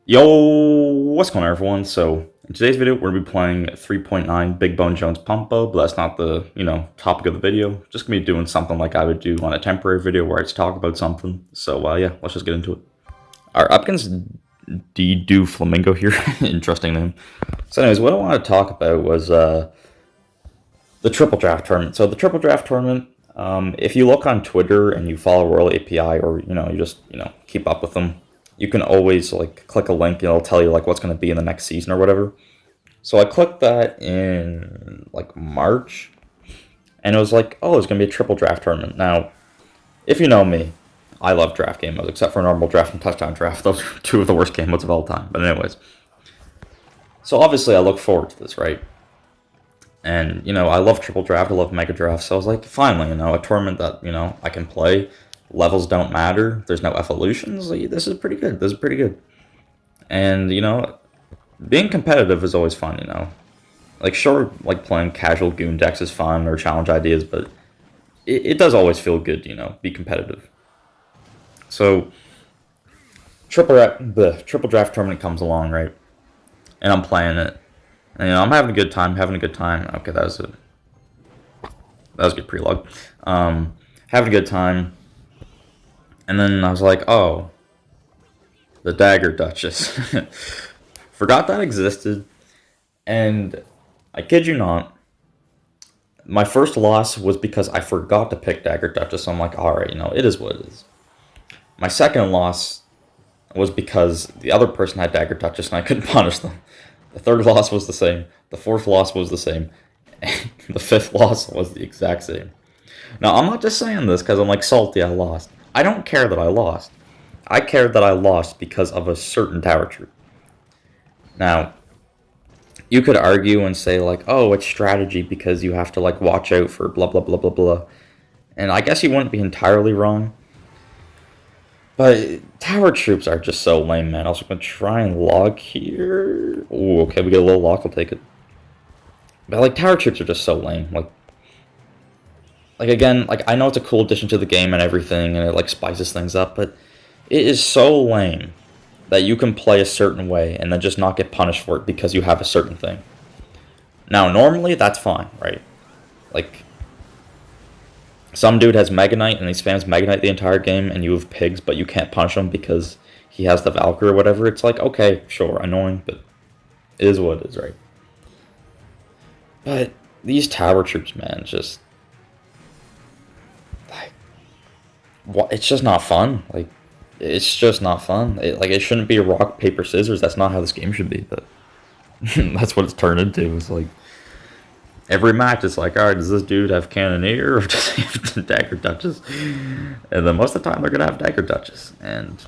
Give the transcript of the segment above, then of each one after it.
Yo, what's going on, everyone? So, in today's video, we're going to be playing 3.9 Big Bone Jones Pumpo, but that's not the, topic of the video. Just going to be doing something like I would do on a temporary video where I just talk about something. So, yeah, let's just get into it. Alright, up against D-Do Flamingo here. Interesting name. So, anyways, what I want to talk about was the Triple Draft Tournament. So, the Triple Draft Tournament, if you look on Twitter and you follow Royal API or, you just, keep up with them, you can always like click a link and it'll tell you like what's going to be in the next season or whatever. So I clicked that in like March, and it was like, oh, there's going to be a triple draft tournament. Now, if you know me, I love draft game modes except for normal draft and touchdown draft. Those are two of the worst game modes of all time. But anyways, so obviously I look forward to this, right? And I love triple draft, I love mega draft. So I was like, finally, a tournament that I can play. Levels don't matter. There's no evolutions. This is pretty good. This is pretty good. And being competitive is always fun. Like sure, like playing casual goon decks is fun or challenge ideas, but it does always feel good. Be competitive. So the triple draft tournament comes along, right? And I'm playing it, and I'm having a good time. Having a good time. Okay, that was a good prelogue. Having a good time. And then I was like, oh, the Dagger Duchess. Forgot that existed. And I kid you not, my first loss was because I forgot to pick Dagger Duchess. So I'm like, alright, it is what it is. My second loss was because the other person had Dagger Duchess and I couldn't punish them. The third loss was the same. The fourth loss was the same. And the fifth loss was the exact same. Now, I'm not just saying this because I'm like salty I lost. I don't care that I lost. I care that I lost because of a certain tower troop. Now, you could argue and say like, oh, it's strategy because you have to like watch out for blah blah blah blah blah. And I guess you wouldn't be entirely wrong. But tower troops are just so lame, man. I was gonna try and log here. Ooh, okay, we get a little lock, I'll take it. But like tower troops are just so lame. Like again, like I know it's a cool addition to the game and everything, and it like spices things up, but it is so lame that you can play a certain way and then just not get punished for it because you have a certain thing. Now, normally that's fine, right? Like some dude has Mega Knight and he spams Mega Knight the entire game, and you have pigs, but you can't punish him because he has the Valkyrie or whatever. It's like, okay, sure, annoying, but it is what it is, right? But these tower troops, man, just it's just not fun. Like, it's just not fun. It shouldn't be rock, paper, scissors. That's not how this game should be, but that's what it's turned into. It's like, every match is like, alright, does this dude have Cannoneer or does he have Dagger Duchess? And then most of the time they're going to have Dagger Duchess. And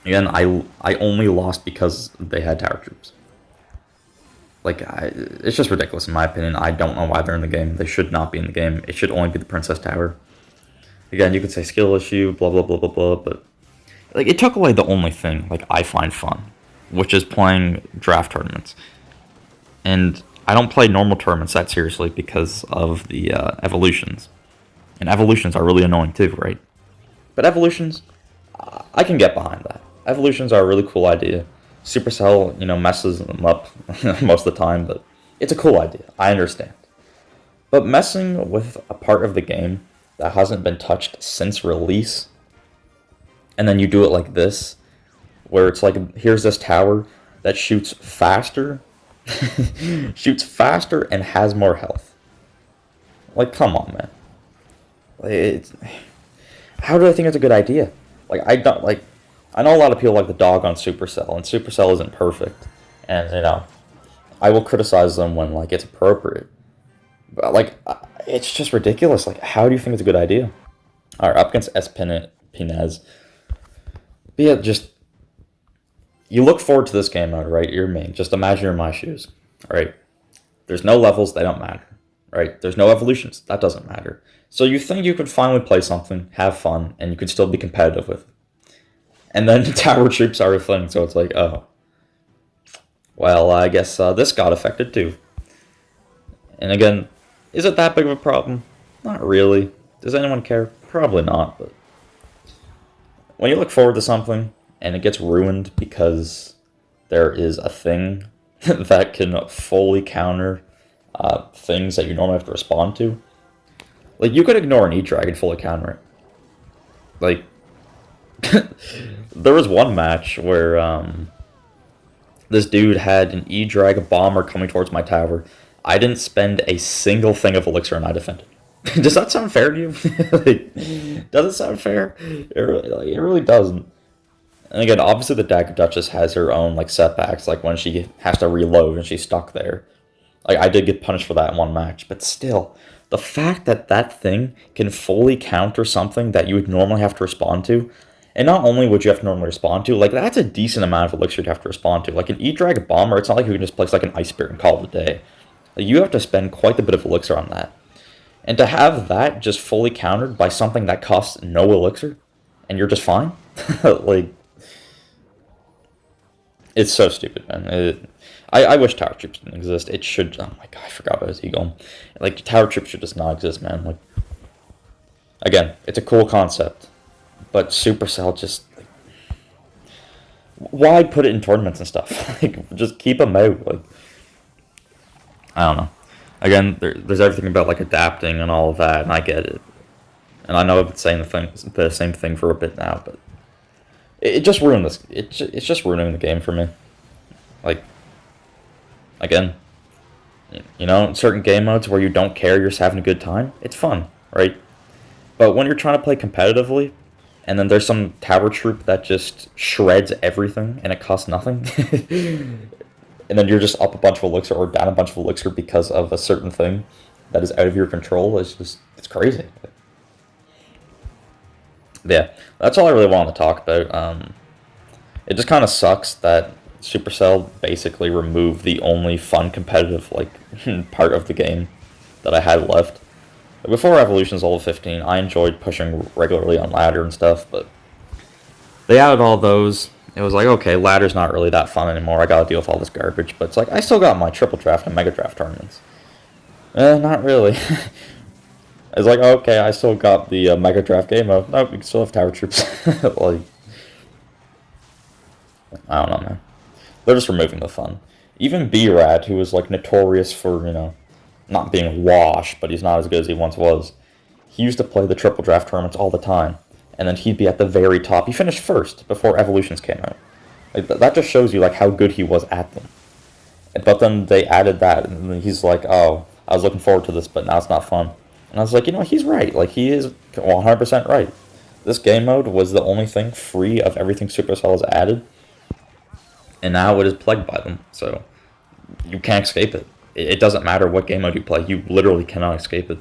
again, I only lost because they had tower troops. Like, it's just ridiculous in my opinion. I don't know why they're in the game. They should not be in the game. It should only be the Princess Tower. Again, you could say skill issue, blah, blah, blah, blah, blah, but like it took away the only thing like I find fun, which is playing draft tournaments. And I don't play normal tournaments that seriously because of the evolutions. And evolutions are really annoying too, right? But evolutions, I can get behind that. Evolutions are a really cool idea. Supercell, messes them up most of the time, but it's a cool idea. I understand. But messing with a part of the game that hasn't been touched since release, and then you do it like this, where it's like, here's this tower that shoots faster, shoots faster and has more health. Like, come on, man. How do I think it's a good idea? Like, I don't like. I know a lot of people like the dog on Supercell, and Supercell isn't perfect, and I will criticize them when like it's appropriate. But like, it's just ridiculous. Like, how do you think it's a good idea? All right, up against S. Pinez. But yeah, just you look forward to this game mode, right? You're me. Just imagine you're in my shoes. All right. There's no levels, they don't matter. Right? There's no evolutions, that doesn't matter. So you think you could finally play something, have fun, and you could still be competitive with it. And then tower troops are a thing, so it's like, oh, well, I guess this got affected too. And again, is it that big of a problem? Not really. Does anyone care? Probably not, but when you look forward to something and it gets ruined because there is a thing that can fully counter things that you normally have to respond to. Like, you could ignore an E-Drag and fully counter it. Like, there was one match where this dude had an E-Drag bomber coming towards my tower. I didn't spend a single thing of elixir and I defended. Does that sound fair to you? Like, does it sound fair? It really doesn't. And again, obviously the Dagger Duchess has her own like setbacks, like when she has to reload and she's stuck there. Like, I did get punished for that in one match, but still, the fact that that thing can fully counter something that you would normally have to respond to, and not only would you have to normally respond to, like, that's a decent amount of elixir to have to respond to. Like, an E-Drag bomber, it's not like you can just place like an Ice Spear and call it a day. Like, you have to spend quite a bit of elixir on that. And to have that just fully countered by something that costs no elixir, and you're just fine, like, it's so stupid, man. I wish Tower Troops didn't exist. It should. Oh my god, I forgot about his Eagle. Like, Tower Troops should just not exist, man. Like, again, it's a cool concept, but Supercell just, like, why put it in tournaments and stuff? Like, just keep them out. Like, I don't know. Again, there's everything about like adapting and all of that, and I get it. And I know I've been saying the same thing for a bit now, but it just ruined this. It's just ruining the game for me. Like, again, you know, certain game modes where you don't care, you're just having a good time, it's fun, right? But when you're trying to play competitively, and then there's some tower troop that just shreds everything and it costs nothing, and then you're just up a bunch of elixir or down a bunch of elixir because of a certain thing that is out of your control, it's crazy. Yeah, that's all I really wanted to talk about. It just kind of sucks that Supercell basically removed the only fun competitive like part of the game that I had left. Before Evolutions Level 15, I enjoyed pushing regularly on ladder and stuff, but they added all those. It was like, okay, ladder's not really that fun anymore. I gotta deal with all this garbage, but it's like, I still got my triple draft and mega draft tournaments. Not really. It's like, okay, I still got the mega draft game mode. No, we can still have tower troops. Like, I don't know, man. They're just removing the fun. Even B-Rad, who was like notorious for, you know, not being washed, but he's not as good as he once was. He used to play the triple draft tournaments all the time, and then he'd be at the very top. He finished first before Evolutions came out. Like, that just shows you like how good he was at them. But then they added that, and then he's like, "Oh, I was looking forward to this, but now it's not fun." And I was like, you know, he's right. Like, he is 100% right. This game mode was the only thing free of everything Supercell has added, and now it is plagued by them. So you can't escape it. It doesn't matter what game mode you play. You literally cannot escape it.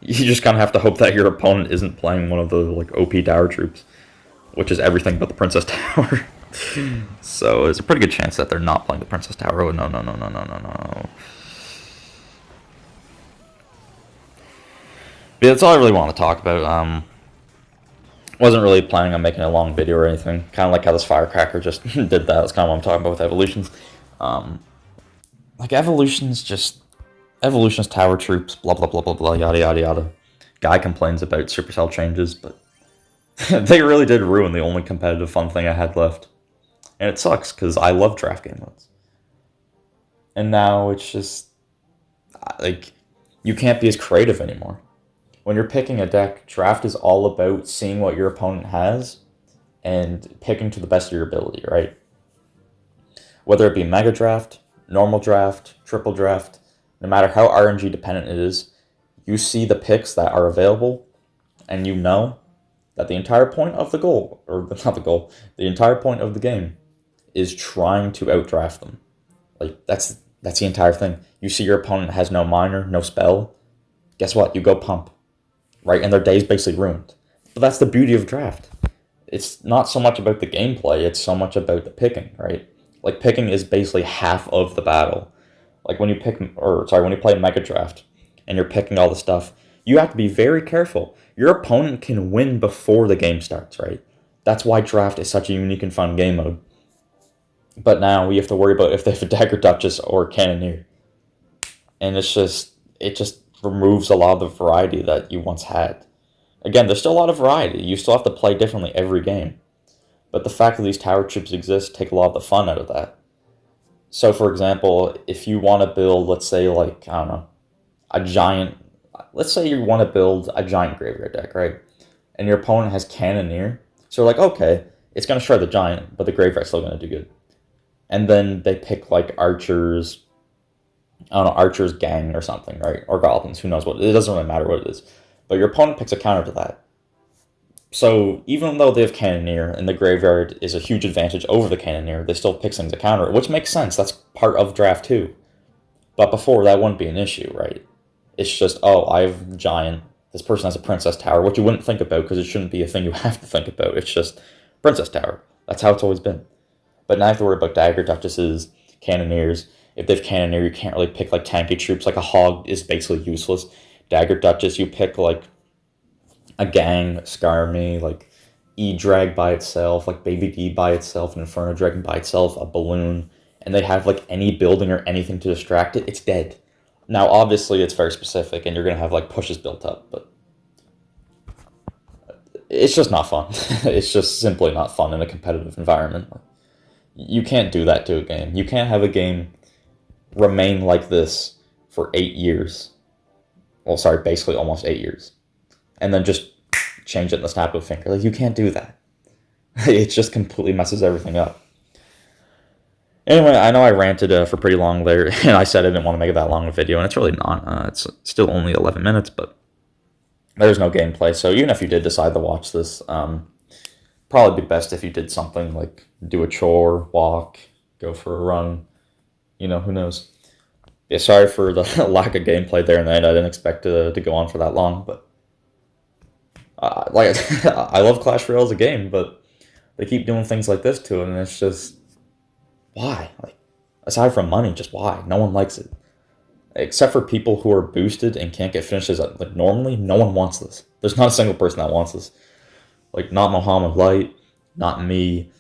You just kind of have to hope that your opponent isn't playing one of the like OP tower troops, which is everything but the Princess Tower. So there's a pretty good chance that they're not playing the Princess Tower. Oh, no, no, no, no, no, no, no. But that's all I really want to talk about. Wasn't really planning on making a long video or anything. Kind of like how this firecracker just did that. That's kind of what I'm talking about with Evolutions. Like, Evolutions tower troops, blah, blah, blah, blah, blah, yada, yada, yada. Guy complains about Supercell changes, but they really did ruin the only competitive fun thing I had left. And it sucks, because I love draft game modes. And now it's just, like, you can't be as creative anymore. When you're picking a deck, draft is all about seeing what your opponent has and picking to the best of your ability, right? Whether it be mega draft, normal draft, triple draft, no matter how RNG dependent it is, you see the picks that are available, and you know that the entire point of the goal, or not the goal, the entire point of the game is trying to outdraft them. Like, that's the entire thing. You see your opponent has no minor, no spell. Guess what? You go pump, right? And their day's basically ruined. But that's the beauty of draft. It's not so much about the gameplay, it's so much about the picking, right? Like, picking is basically half of the battle. Like, when you play Mega Draft, and you're picking all the stuff, you have to be very careful. Your opponent can win before the game starts, right? That's why draft is such a unique and fun game mode. But now we have to worry about if they have a Dagger, Duchess, or Cannoneer. And it just removes a lot of the variety that you once had. Again, there's still a lot of variety. You still have to play differently every game. But the fact that these tower troops exist take a lot of the fun out of that. So, for example, if you want to build, let's say, like, I don't know, a giant, let's say you want to build a giant graveyard deck, right? And your opponent has Cannoneer. So, like, okay, it's going to shred the giant, but the graveyard's still going to do good. And then they pick, like, archers, I don't know, archers gang or something, right? Or goblins, who knows what. It doesn't really matter what it is. But your opponent picks a counter to that. So even though they have Cannoneer and the graveyard is a huge advantage over the Cannoneer, they still pick things to counter it, which makes sense. That's part of draft too. But before, that wouldn't be an issue, right? It's just, oh, I have Giant. This person has a Princess Tower, which you wouldn't think about because it shouldn't be a thing you have to think about. It's just Princess Tower. That's how it's always been. But now I have to worry about Dagger, Duchesses, Cannoneers. If they have Cannoneer, you can't really pick like tanky troops. Like a Hog is basically useless. Dagger, Duchess, you pick like a gang, Skarmy, like E-Drag by itself, like Baby D by itself, an Inferno Dragon by itself, a Balloon, and they have like any building or anything to distract it, it's dead. Now, obviously, it's very specific, and you're going to have like pushes built up, but it's just not fun. It's just simply not fun in a competitive environment. You can't do that to a game. You can't have a game remain like this for 8 years. Well, sorry, basically almost 8 years. And then just change it in the snap of a finger. Like, you can't do that. It just completely messes everything up. Anyway, I know I ranted for pretty long there, and I said I didn't want to make it that long a video, and it's really not. It's still only 11 minutes, but there's no gameplay. So even if you did decide to watch this, probably be best if you did something like do a chore, walk, go for a run. You know, who knows? Yeah, sorry for the lack of gameplay there, and I didn't expect to go on for that long, but like I love Clash Royale as a game, but they keep doing things like this to it, and it's just why? Like, aside from money, just why? No one likes it, except for people who are boosted and can't get finishes. Like normally, no one wants this. There's not a single person that wants this. Like not Mohammed Light, not me,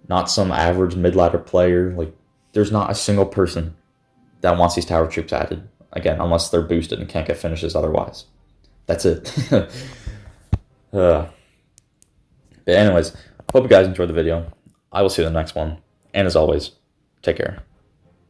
not some average mid-ladder player. Like there's not a single person that wants these tower troops added. Again, unless they're boosted and can't get finishes otherwise. That's it. But anyways, hope you guys enjoyed the video. I will see you in the next one. And as always, take care.